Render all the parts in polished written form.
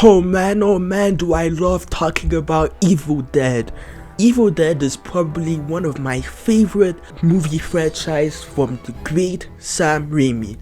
Oh man, do I love talking about Evil Dead. Evil Dead is probably one of my favorite movie franchise from the great Sam Raimi,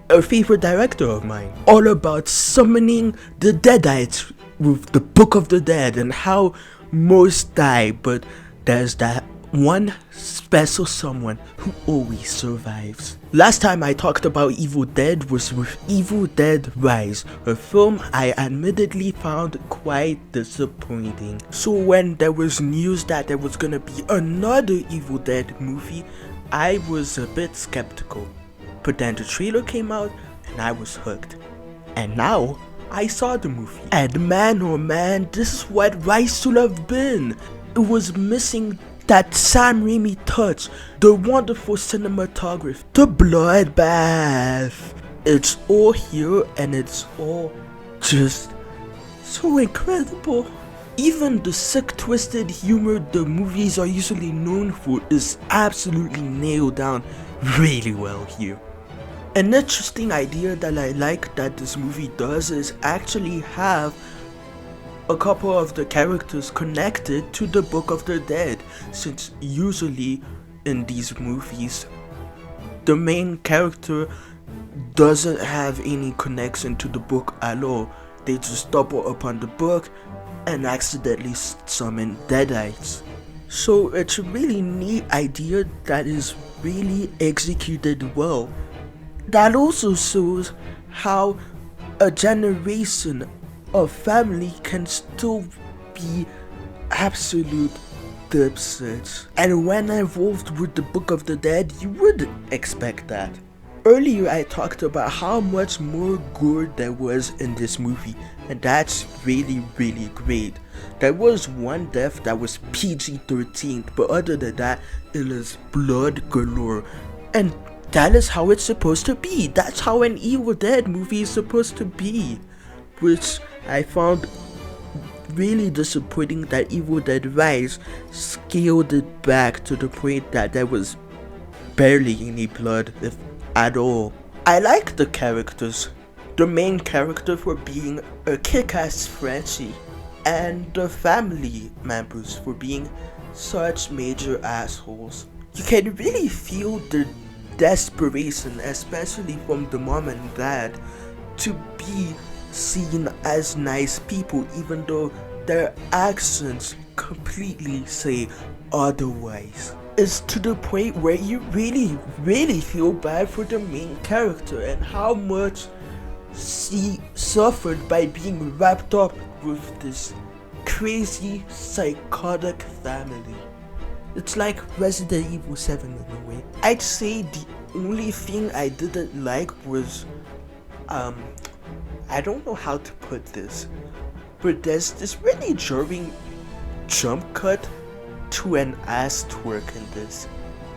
a favorite director of mine, all about summoning the Deadites with the Book of the Dead and how most die, but there's that one special someone who always survives. Last time I talked about Evil Dead was with Evil Dead Rise, a film I admittedly found quite disappointing. So when there was news that there was gonna be another Evil Dead movie, I was a bit skeptical. But then the trailer came out and I was hooked. And now I saw the movie. And man oh man, this is what Rise should have been. It was missing that Sam Raimi touch, the wonderful cinematography, the bloodbath. It's all here and it's all just so incredible. Even the sick, twisted humor the movies are usually known for is absolutely nailed down really well here. An interesting idea that I like that this movie does is actually have a couple of the characters connected to the Book of the Dead, since usually in these movies the main character doesn't have any connection to the book at all. They just stumble upon the book and accidentally summon Deadites. So it's a really neat idea that is really executed well. That also shows how a generation of family can still be absolute dipshits. And when involved with the Book of the Dead, you would expect that. Earlier I talked about how much more gore there was in this movie, and that's really great. There was one death that was PG-13, but other than that, it is blood galore. And that is how it's supposed to be. That's how an Evil Dead movie is supposed to be. Which I found really disappointing that Evil Dead Rise scaled it back to the point that there was barely any blood, if at all. I like the characters. The main character for being a kick-ass Frenchie, and the family members for being such major assholes. You can really feel the desperation, especially from the mom and dad, to be seen as nice people even though their actions completely say otherwise. It's to the point where you really feel bad for the main character and how much she suffered by being wrapped up with this crazy psychotic family. It's like Resident Evil 7 in a way. I'd say the only thing I didn't like was I don't know how to put this, but there's this really jarring jump cut to an ass twerk in this.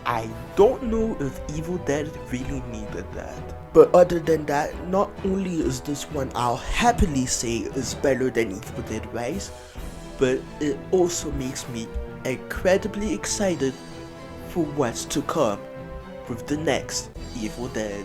I don't know if Evil Dead really needed that. But other than that, not only is this one I'll happily say is better than Evil Dead Rise, but it also makes me incredibly excited for what's to come with the next Evil Dead.